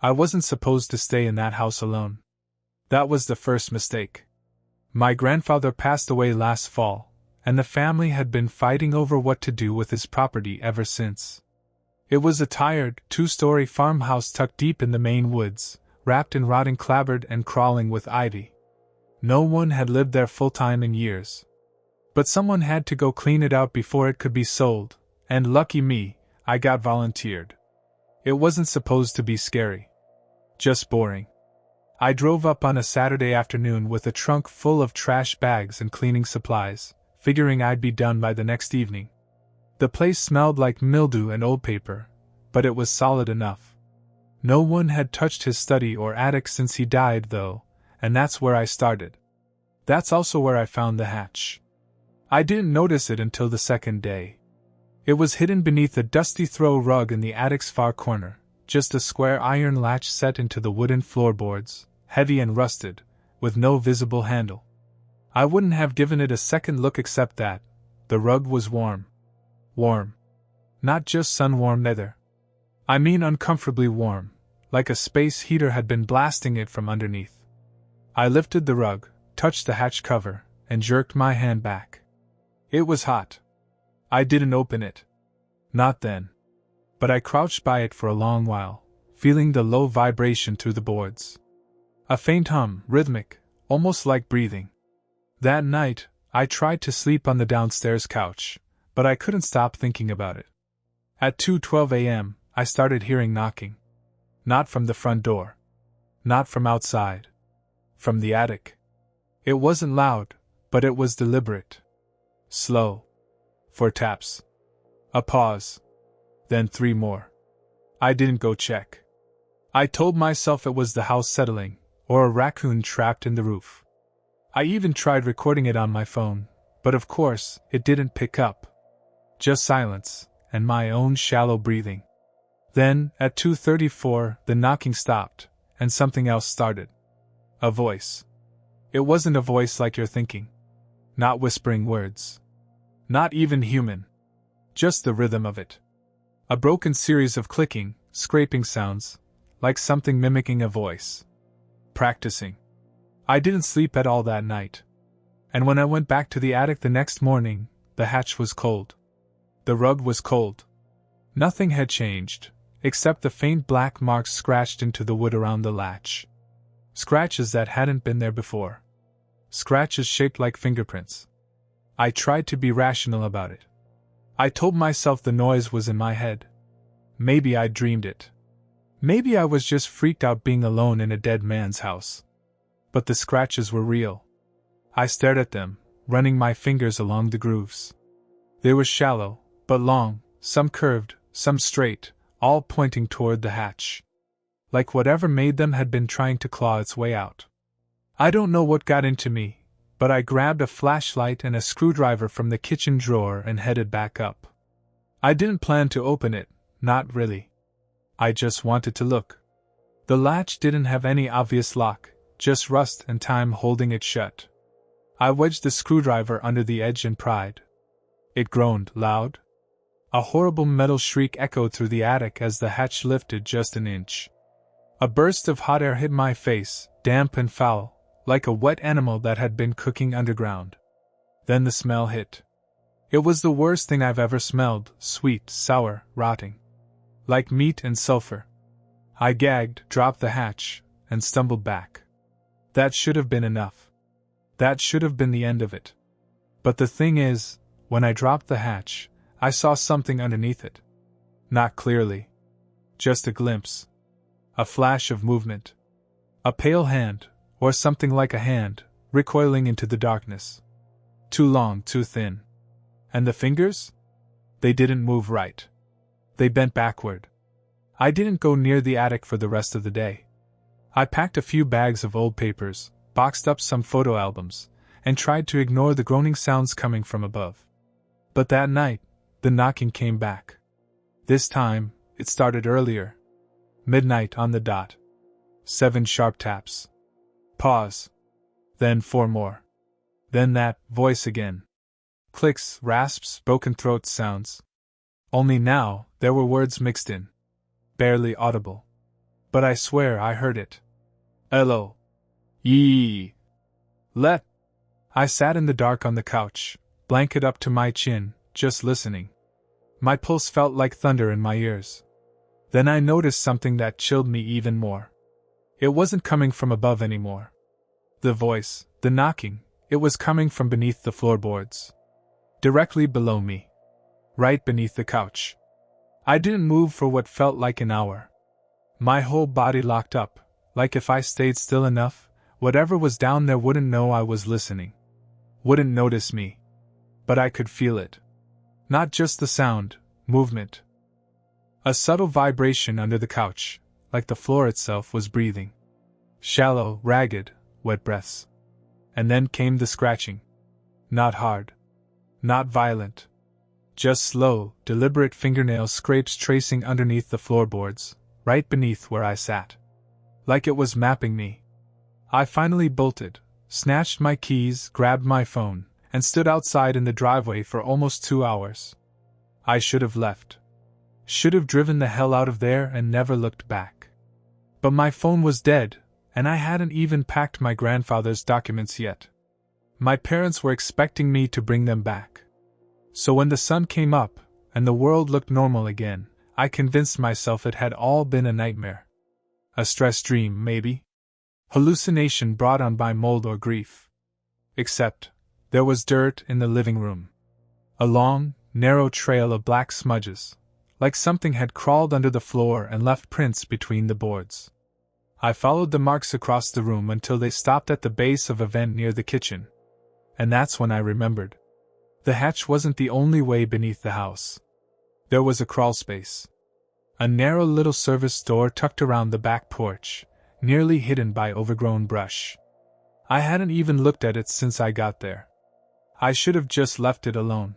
I wasn't supposed to stay in that house alone. That was the first mistake. My grandfather passed away last fall, and the family had been fighting over what to do with his property ever since. It was a tired, 2-story farmhouse tucked deep in the Maine woods, wrapped in rotting clapboard and crawling with ivy. No one had lived there full-time in years. But someone had to go clean it out before it could be sold, and lucky me, I got volunteered. It wasn't supposed to be scary. Just boring. I drove up on a Saturday afternoon with a trunk full of trash bags and cleaning supplies, figuring I'd be done by the next evening. The place smelled like mildew and old paper, but it was solid enough. No one had touched his study or attic since he died, though, and that's where I started. That's also where I found the hatch. I didn't notice it until the second day. It was hidden beneath a dusty throw rug in the attic's far corner, just a square iron latch set into the wooden floorboards, heavy and rusted, with no visible handle. I wouldn't have given it a second look except that the rug was warm. Warm. Not just sun-warm either. I mean uncomfortably warm, like a space heater had been blasting it from underneath. I lifted the rug, touched the hatch cover, and jerked my hand back. It was hot. I didn't open it. Not then. But I crouched by it for a long while, feeling the low vibration through the boards. A faint hum, rhythmic, almost like breathing. That night, I tried to sleep on the downstairs couch, but I couldn't stop thinking about it. At 2:12 a.m., I started hearing knocking. Not from the front door. Not from outside. From the attic. It wasn't loud, but it was deliberate. Slow. 4 taps. A pause. Then 3 more. I didn't go check. I told myself it was the house settling, or a raccoon trapped in the roof. I even tried recording it on my phone, but of course, it didn't pick up. Just silence, and my own shallow breathing. Then, at 2:34, the knocking stopped, and something else started. A voice. It wasn't a voice like you're thinking. Not whispering words. Not even human. Just the rhythm of it. A broken series of clicking, scraping sounds, like something mimicking a voice. Practicing. I didn't sleep at all that night. And when I went back to the attic the next morning, the hatch was cold. The rug was cold. Nothing had changed, except the faint black marks scratched into the wood around the latch. Scratches that hadn't been there before. Scratches shaped like fingerprints. I tried to be rational about it. I told myself the noise was in my head. Maybe I dreamed it. Maybe I was just freaked out being alone in a dead man's house. But the scratches were real. I stared at them, running my fingers along the grooves. They were shallow, but long, some curved, some straight, all pointing toward the hatch. Like whatever made them had been trying to claw its way out. I don't know what got into me, but I grabbed a flashlight and a screwdriver from the kitchen drawer and headed back up. I didn't plan to open it, not really. I just wanted to look. The latch didn't have any obvious lock, just rust and time holding it shut. I wedged the screwdriver under the edge and pried. It groaned loud. A horrible metal shriek echoed through the attic as the hatch lifted just an inch. A burst of hot air hit my face, damp and foul, like a wet animal that had been cooking underground. Then the smell hit. It was the worst thing I've ever smelled, sweet, sour, rotting. Like meat and sulfur. I gagged, dropped the hatch, and stumbled back. That should have been enough. That should have been the end of it. But the thing is, when I dropped the hatch, I saw something underneath it. Not clearly. Just a glimpse. A flash of movement. A pale hand, or something like a hand, recoiling into the darkness. Too long, too thin. And the fingers? They didn't move right. They bent backward. I didn't go near the attic for the rest of the day. I packed a few bags of old papers, boxed up some photo albums, and tried to ignore the groaning sounds coming from above. But that night, the knocking came back. This time, it started earlier. Midnight on the dot. 7 sharp taps. Pause. Then 4 more. Then that voice again. Clicks, rasps, broken throat sounds. Only now, there were words mixed in. Barely audible. But I swear I heard it. Hello. Yee. Let. I sat in the dark on the couch, blanket up to my chin, just listening. My pulse felt like thunder in my ears. Then I noticed something that chilled me even more. It wasn't coming from above anymore. The voice, the knocking, it was coming from beneath the floorboards. Directly below me. Right beneath the couch. I didn't move for what felt like an hour. My whole body locked up, like if I stayed still enough, whatever was down there wouldn't know I was listening. Wouldn't notice me. But I could feel it. Not just the sound, movement. A subtle vibration under the couch, like the floor itself was breathing. Shallow, ragged, wet breaths. And then came the scratching. Not hard. Not violent. Just slow, deliberate fingernail scrapes tracing underneath the floorboards, right beneath where I sat. Like it was mapping me. I finally bolted, snatched my keys, grabbed my phone, and stood outside in the driveway for almost 2 hours. I should have left. Should have driven the hell out of there and never looked back. But my phone was dead, and I hadn't even packed my grandfather's documents yet. My parents were expecting me to bring them back. So when the sun came up, and the world looked normal again, I convinced myself it had all been a nightmare. A stress dream, maybe? Hallucination brought on by mold or grief. Except, there was dirt in the living room. A long, narrow trail of black smudges, like something had crawled under the floor and left prints between the boards. I followed the marks across the room until they stopped at the base of a vent near the kitchen. And that's when I remembered. The hatch wasn't the only way beneath the house. There was a crawlspace. A narrow little service door tucked around the back porch, nearly hidden by overgrown brush. I hadn't even looked at it since I got there. I should have just left it alone.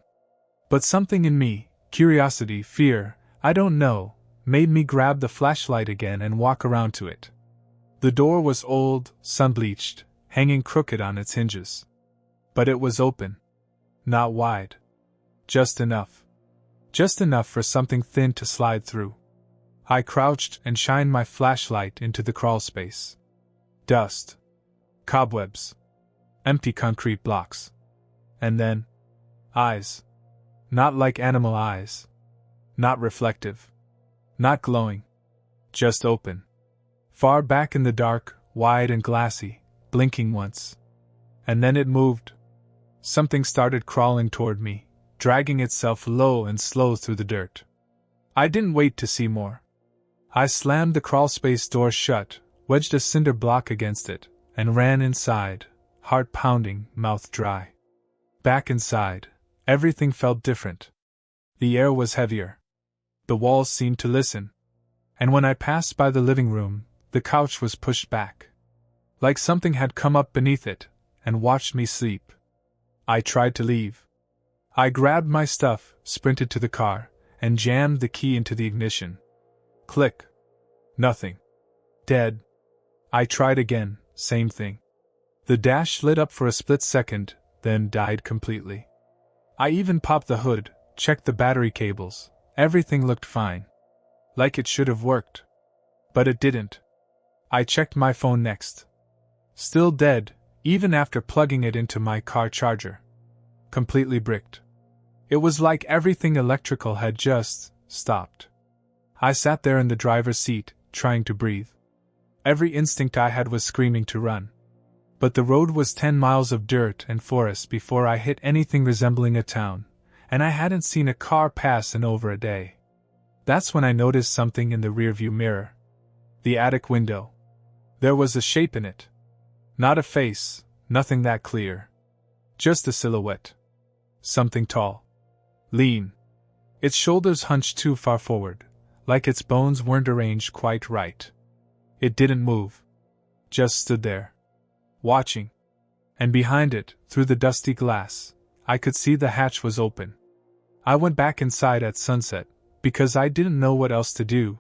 But something in me, curiosity, fear, I don't know, made me grab the flashlight again and walk around to it. The door was old, sun-bleached, hanging crooked on its hinges. But it was open. Not wide. Just enough. Just enough for something thin to slide through. I crouched and shined my flashlight into the crawlspace. Dust. Cobwebs. Empty concrete blocks. And then, eyes. Not like animal eyes. Not reflective. Not glowing. Just open. Far back in the dark, wide and glassy, blinking once. And then it moved. Something started crawling toward me, dragging itself low and slow through the dirt. I didn't wait to see more. I slammed the crawlspace door shut, wedged a cinder block against it, and ran inside, heart pounding, mouth dry. Back inside, everything felt different. The air was heavier. The walls seemed to listen. And when I passed by the living room, the couch was pushed back. Like something had come up beneath it, and watched me sleep. I tried to leave. I grabbed my stuff, sprinted to the car, and jammed the key into the ignition. Click. Nothing. Dead. I tried again, same thing. The dash lit up for a split second, then died completely. I even popped the hood, checked the battery cables, everything looked fine. Like it should have worked. But it didn't. I checked my phone next. Still dead, even after plugging it into my car charger. Completely bricked. It was like everything electrical had just stopped. I sat there in the driver's seat, trying to breathe. Every instinct I had was screaming to run. But the road was 10 miles of dirt and forest before I hit anything resembling a town, and I hadn't seen a car pass in over a day. That's when I noticed something in the rearview mirror. The attic window. There was a shape in it. Not a face, nothing that clear. Just a silhouette. Something tall. Lean. Its shoulders hunched too far forward, like its bones weren't arranged quite right. It didn't move. Just stood there. Watching. And behind it, through the dusty glass, I could see the hatch was open. I went back inside at sunset, because I didn't know what else to do.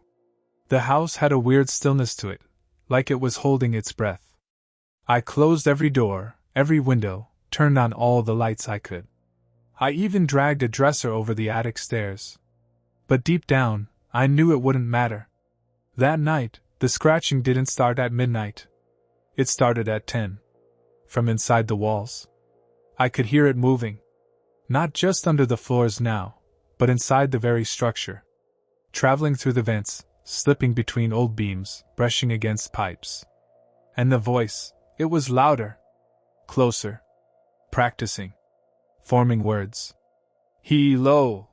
The house had a weird stillness to it, like it was holding its breath. I closed every door, every window, turned on all the lights I could. I even dragged a dresser over the attic stairs. But deep down, I knew it wouldn't matter. That night, The scratching didn't start at midnight. It started at 10. From inside the walls. I could hear it moving. Not just under the floors now, but inside the very structure. Traveling through the vents, slipping between old beams, brushing against pipes. And the voice, it was louder. Closer. Practicing. Forming words. Hello.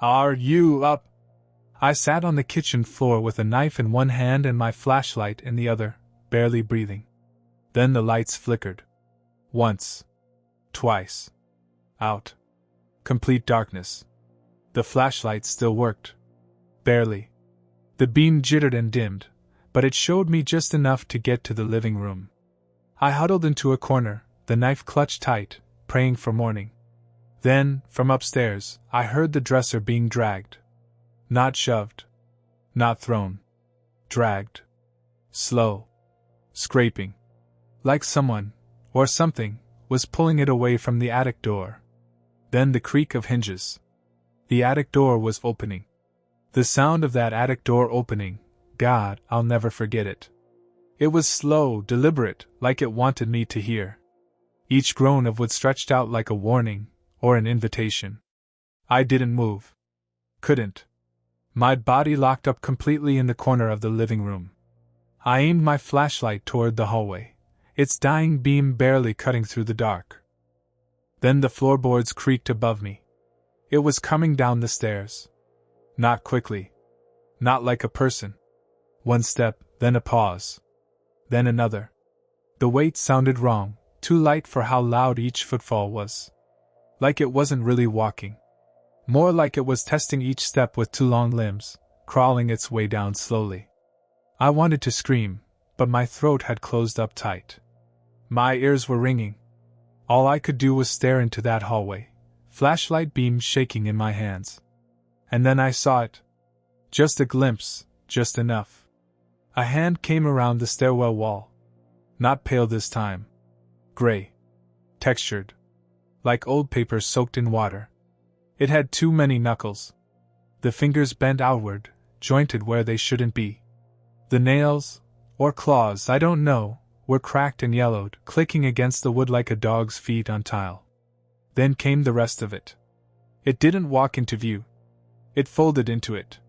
Are you up? I sat on the kitchen floor with a knife in one hand and my flashlight in the other, barely breathing. Then the lights flickered. Once. Twice. Out. Complete darkness. The flashlight still worked. Barely. The beam jittered and dimmed, but it showed me just enough to get to the living room. I huddled into a corner, the knife clutched tight, praying for morning. Then, from upstairs, I heard the dresser being dragged. Not shoved. Not thrown. Dragged. Slow. Scraping. Like someone, or something, was pulling it away from the attic door. Then the creak of hinges. The attic door was opening. The sound of that attic door opening, God, I'll never forget it. It was slow, deliberate, like it wanted me to hear. Each groan of wood stretched out like a warning, or an invitation. I didn't move. Couldn't. My body locked up completely in the corner of the living room. I aimed my flashlight toward the hallway, its dying beam barely cutting through the dark. Then the floorboards creaked above me. It was coming down the stairs. Not quickly. Not like a person. One step, then a pause. Then another. The weight sounded wrong, too light for how loud each footfall was. Like it wasn't really walking. More like it was testing each step with two long limbs, crawling its way down slowly. I wanted to scream, but my throat had closed up tight. My ears were ringing. All I could do was stare into that hallway, flashlight beam shaking in my hands. And then I saw it. Just a glimpse, just enough. A hand came around the stairwell wall. Not pale this time. Gray. Textured. Like old paper soaked in water. It had too many knuckles. The fingers bent outward, jointed where they shouldn't be. The nails, or claws, I don't know, were cracked and yellowed, clicking against the wood like a dog's feet on tile. Then came the rest of it. It didn't walk into view. It folded into it.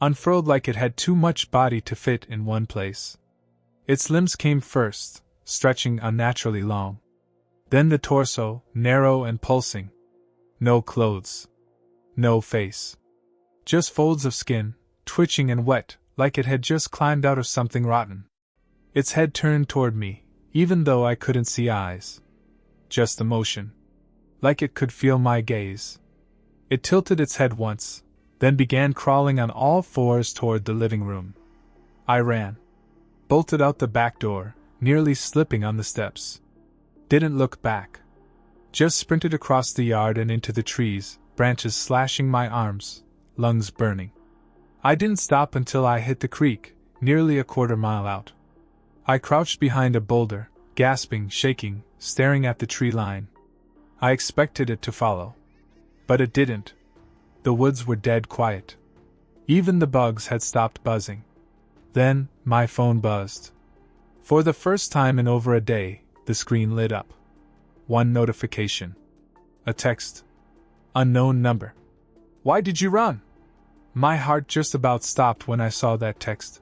Unfurled like it had too much body to fit in one place. Its limbs came first, stretching unnaturally long. Then the torso, narrow and pulsing. No clothes. No face. Just folds of skin, twitching and wet, like it had just climbed out of something rotten. Its head turned toward me, even though I couldn't see eyes. Just emotion. Like it could feel my gaze. It tilted its head once, then began crawling on all fours toward the living room. I ran. Bolted out the back door, nearly slipping on the steps. Didn't look back. Just sprinted across the yard and into the trees, branches slashing my arms, lungs burning. I didn't stop until I hit the creek, nearly a quarter-mile out. I crouched behind a boulder, gasping, shaking, staring at the tree line. I expected it to follow. But it didn't. The woods were dead quiet. Even the bugs had stopped buzzing. Then, my phone buzzed. For the first time in over a day, the screen lit up. One notification. A text. Unknown number. Why did you run? My heart just about stopped when I saw that text.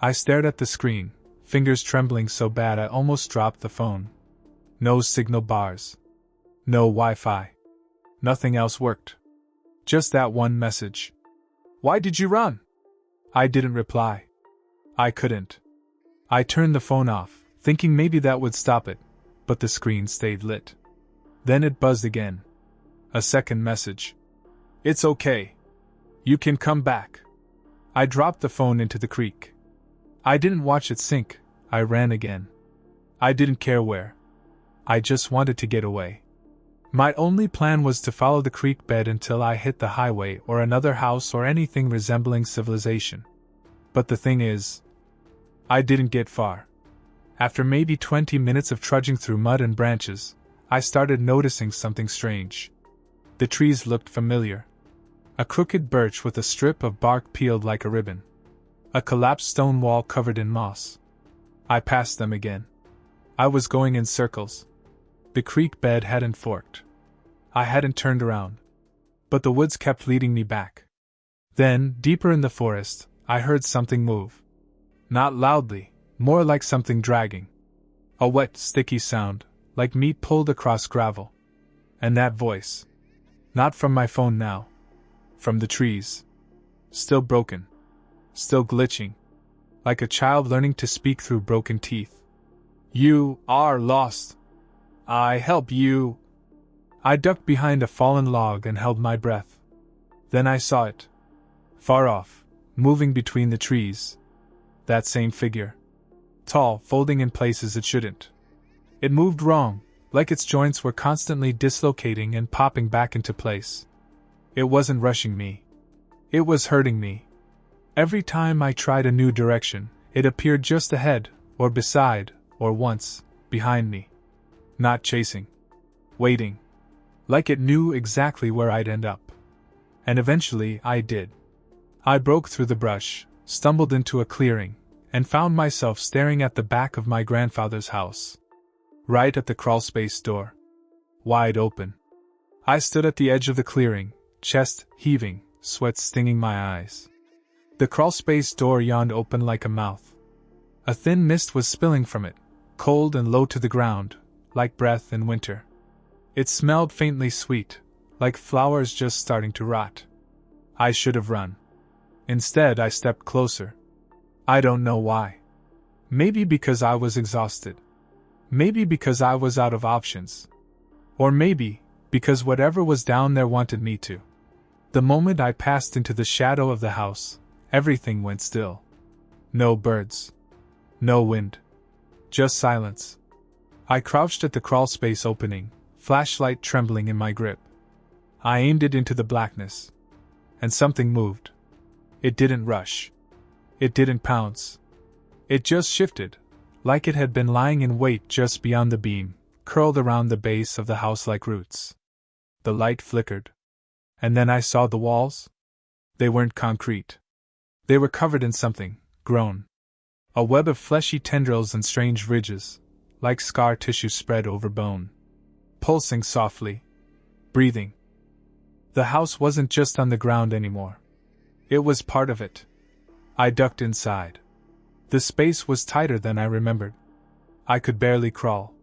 I stared at the screen, fingers trembling so bad I almost dropped the phone. No signal bars. No Wi-Fi. Nothing else worked. Just that one message. Why did you run? I didn't reply. I couldn't. I turned the phone off, thinking maybe that would stop it, but the screen stayed lit. Then it buzzed again. A second message. It's okay. You can come back. I dropped the phone into the creek. I didn't watch it sink, I ran again. I didn't care where. I just wanted to get away. My only plan was to follow the creek bed until I hit the highway or another house or anything resembling civilization. But the thing is, I didn't get far. After maybe 20 minutes of trudging through mud and branches, I started noticing something strange. The trees looked familiar. A crooked birch with a strip of bark peeled like a ribbon. A collapsed stone wall covered in moss. I passed them again. I was going in circles. The creek bed hadn't forked. I hadn't turned around. But the woods kept leading me back. Then, deeper in the forest, I heard something move. Not loudly, more like something dragging. A wet, sticky sound, like meat pulled across gravel. And that voice. Not from my phone now. From the trees. Still broken. Still glitching. Like a child learning to speak through broken teeth. You are lost. I help you. I ducked behind a fallen log and held my breath. Then I saw it. Far off, moving between the trees. That same figure. Tall, folding in places it shouldn't. It moved wrong, like its joints were constantly dislocating and popping back into place. It wasn't rushing me. It was hurting me. Every time I tried a new direction, it appeared just ahead, or beside, or once, behind me. Not chasing. Waiting. Like it knew exactly where I'd end up. And eventually I did. I broke through the brush, stumbled into a clearing, and found myself staring at the back of my grandfather's house. Right at the crawlspace door. Wide open. I stood at the edge of the clearing, chest heaving, sweat stinging my eyes. The crawlspace door yawned open like a mouth. A thin mist was spilling from it, cold and low to the ground, like breath in winter. It smelled faintly sweet, like flowers just starting to rot. I should have run. Instead, I stepped closer. I don't know why. Maybe because I was exhausted. Maybe because I was out of options. Or maybe because whatever was down there wanted me to. The moment I passed into the shadow of the house, everything went still. No birds. No wind. Just silence. I crouched at the crawlspace opening, flashlight trembling in my grip. I aimed it into the blackness. And something moved. It didn't rush. It didn't pounce. It just shifted, like it had been lying in wait just beyond the beam, curled around the base of the house like roots. The light flickered. And then I saw the walls. They weren't concrete. They were covered in something, grown. A web of fleshy tendrils and strange ridges, like scar tissue spread over bone. Pulsing softly. Breathing. The house wasn't just on the ground anymore. It was part of it. I ducked inside. The space was tighter than I remembered. I could barely crawl.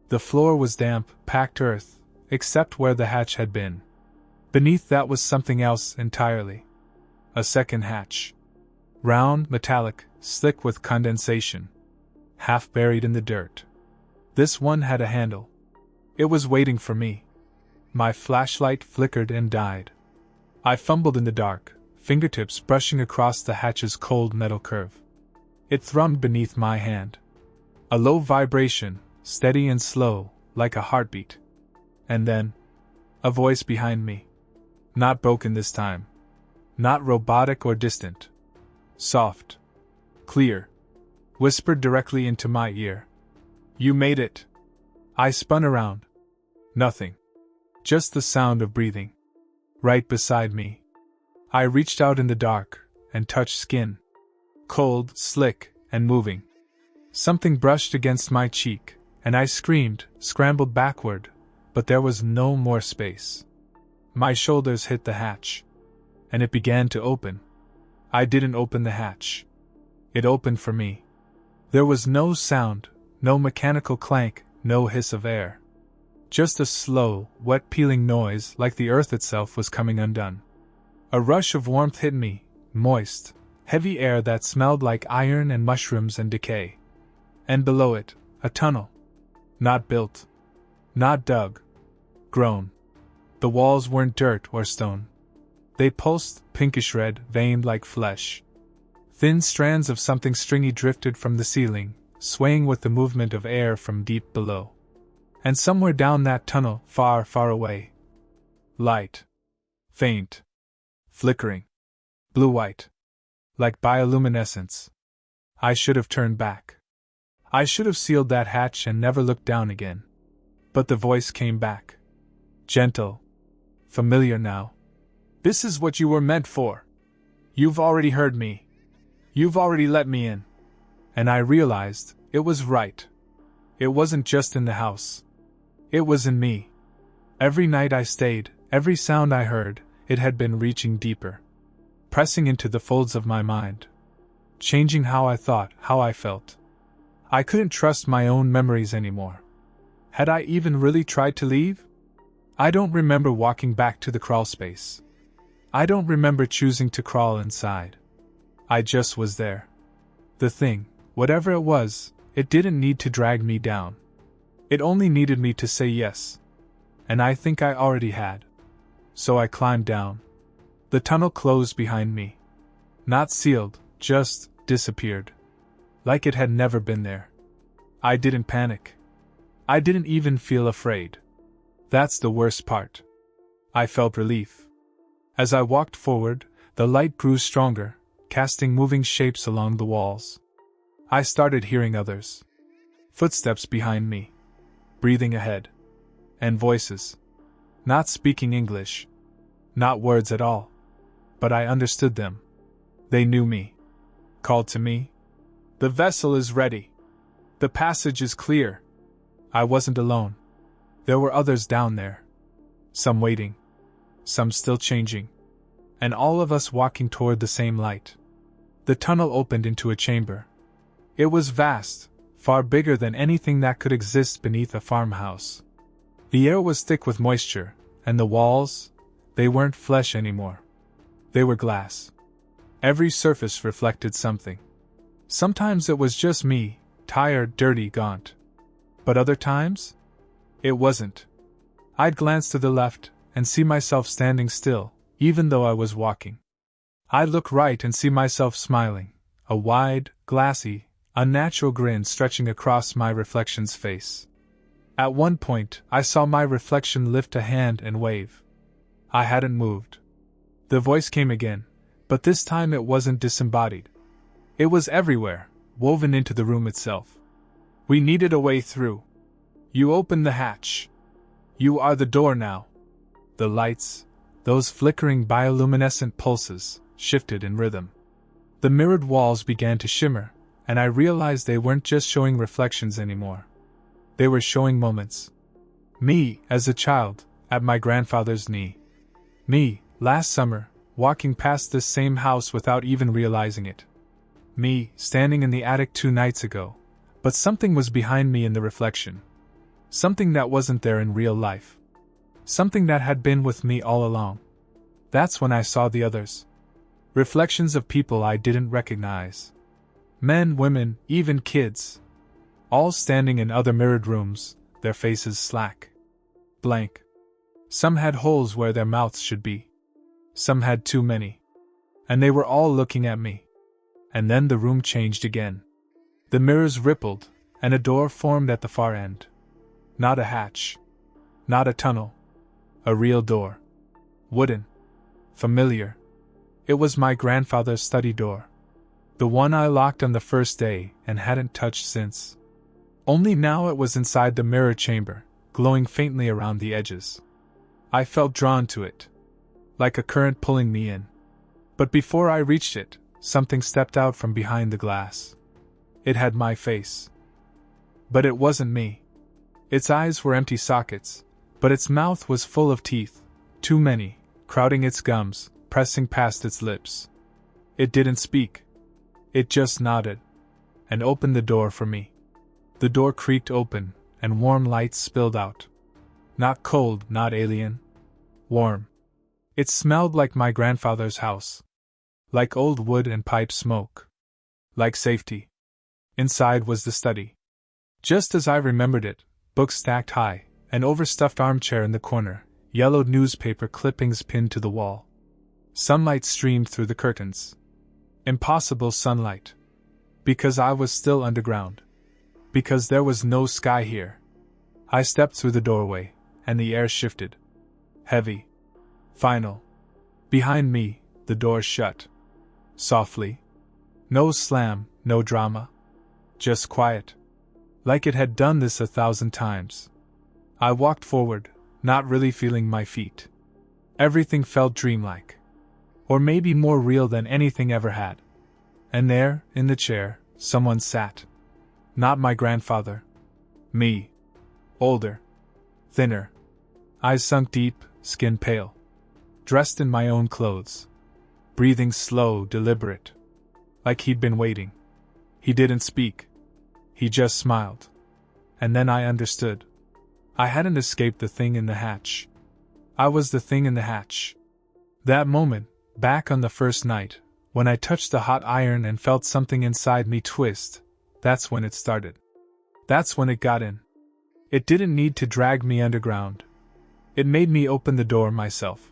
The floor was damp, packed earth, except where the hatch had been. Beneath that was something else entirely. A second hatch. Round, metallic, slick with condensation. Half buried in the dirt. This one had a handle. It was waiting for me. My flashlight flickered and died. I fumbled in the dark, fingertips brushing across the hatch's cold metal curve. It thrummed beneath my hand. A low vibration, steady and slow, like a heartbeat. And then, a voice behind me. Not broken this time. Not robotic or distant. Soft. Clear. Whispered directly into my ear. You made it. I spun around. Nothing. Just the sound of breathing. Right beside me. I reached out in the dark and touched skin. Cold, slick, and moving. Something brushed against my cheek, and I screamed, scrambled backward, but there was no more space. My shoulders hit the hatch. And it began to open. I didn't open the hatch. It opened for me. There was no sound, no mechanical clank, no hiss of air. Just a slow, wet peeling noise like the earth itself was coming undone. A rush of warmth hit me, moist, heavy air that smelled like iron and mushrooms and decay. And below it, a tunnel. Not built. Not dug. Grown. The walls weren't dirt or stone. They pulsed, pinkish red, veined like flesh. Thin strands of something stringy drifted from the ceiling, swaying with the movement of air from deep below. And somewhere down that tunnel, far, far away. Light. Faint. Flickering. Blue-white. Like bioluminescence. I should have turned back. I should have sealed that hatch and never looked down again. But the voice came back. Gentle. Familiar now. This is what you were meant for. You've already heard me. You've already let me in. And I realized it was right. It wasn't just in the house. It was in me. Every night I stayed, every sound I heard, it had been reaching deeper. Pressing into the folds of my mind. Changing how I thought, how I felt. I couldn't trust my own memories anymore. Had I even really tried to leave? I don't remember walking back to the crawl space. I don't remember choosing to crawl inside. I just was there. The thing, whatever it was, it didn't need to drag me down. It only needed me to say yes. And I think I already had. So I climbed down. The tunnel closed behind me. Not sealed, just disappeared. Like it had never been there. I didn't panic. I didn't even feel afraid. That's the worst part. I felt relief. As I walked forward, the light grew stronger, casting moving shapes along the walls. I started hearing others. Footsteps behind me. Breathing ahead. And voices. Not speaking English. Not words at all. But I understood them. They knew me. Called to me. The vessel is ready. The passage is clear. I wasn't alone. There were others down there. Some waiting. Some still changing. And all of us walking toward the same light. The tunnel opened into a chamber. It was vast, far bigger than anything that could exist beneath a farmhouse. The air was thick with moisture, and the walls, they weren't flesh anymore. They were glass. Every surface reflected something. Sometimes it was just me, tired, dirty, gaunt. But other times? It wasn't. I'd glance to the left and see myself standing still, even though I was walking. I'd look right and see myself smiling, a wide, glassy, unnatural grin stretching across my reflection's face. At one point, I saw my reflection lift a hand and wave. I hadn't moved. The voice came again, but this time it wasn't disembodied. It was everywhere, woven into the room itself. We needed a way through. You opened the hatch. You are the door now. The lights, those flickering bioluminescent pulses, shifted in rhythm. The mirrored walls began to shimmer, and I realized they weren't just showing reflections anymore. They were showing moments. Me, as a child, at my grandfather's knee. Me, last summer, walking past this same house without even realizing it. Me, standing in the attic 2 nights ago, but something was behind me in the reflection. Something that wasn't there in real life. Something that had been with me all along. That's when I saw the others. Reflections of people I didn't recognize. Men, women, even kids. All standing in other mirrored rooms, their faces slack. Blank. Some had holes where their mouths should be. Some had too many. And they were all looking at me. And then the room changed again. The mirrors rippled, and a door formed at the far end. Not a hatch. Not a tunnel. A real door. Wooden. Familiar. It was my grandfather's study door. The one I locked on the first day and hadn't touched since. Only now it was inside the mirror chamber, glowing faintly around the edges. I felt drawn to it. Like a current pulling me in. But before I reached it, something stepped out from behind the glass. It had my face. But it wasn't me. Its eyes were empty sockets, but its mouth was full of teeth, too many, crowding its gums, pressing past its lips. It didn't speak. It just nodded, and opened the door for me. The door creaked open, and warm light spilled out. Not cold, not alien. Warm. It smelled like my grandfather's house. Like old wood and pipe smoke. Like safety. Inside was the study. Just as I remembered it, books stacked high, an overstuffed armchair in the corner, yellowed newspaper clippings pinned to the wall. Sunlight streamed through the curtains. Impossible sunlight. Because I was still underground. Because there was no sky here. I stepped through the doorway, and the air shifted. Heavy. Final. Behind me, the door shut. Softly. No slam, no drama. Just quiet. Like it had done this 1,000 times. I walked forward, not really feeling my feet. Everything felt dreamlike. Or maybe more real than anything ever had. And there, in the chair, someone sat. Not my grandfather. Me. Older. Thinner. Eyes sunk deep, skin pale. Dressed in my own clothes. Breathing slow, deliberate. Like he'd been waiting. He didn't speak. He just smiled. And then I understood. I hadn't escaped the thing in the hatch. I was the thing in the hatch. That moment, back on the first night, when I touched the hot iron and felt something inside me twist, that's when it started. That's when it got in. It didn't need to drag me underground. It made me open the door myself.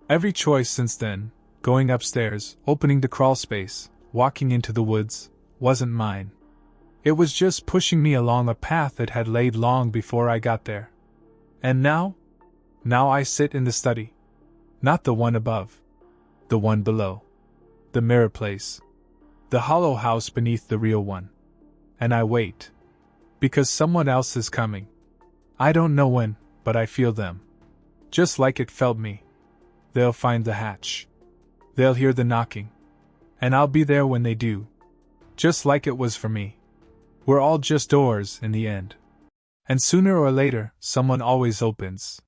Every choice since then, going upstairs, opening the crawl space, walking into the woods, wasn't mine. It was just pushing me along a path it had laid long before I got there. And now? Now I sit in the study. Not the one above. The one below. The mirror place. The hollow house beneath the real one. And I wait. Because someone else is coming. I don't know when, but I feel them. Just like it felt me. They'll find the hatch. They'll hear the knocking. And I'll be there when they do. Just like it was for me. We're all just doors in the end. And sooner or later, someone always opens.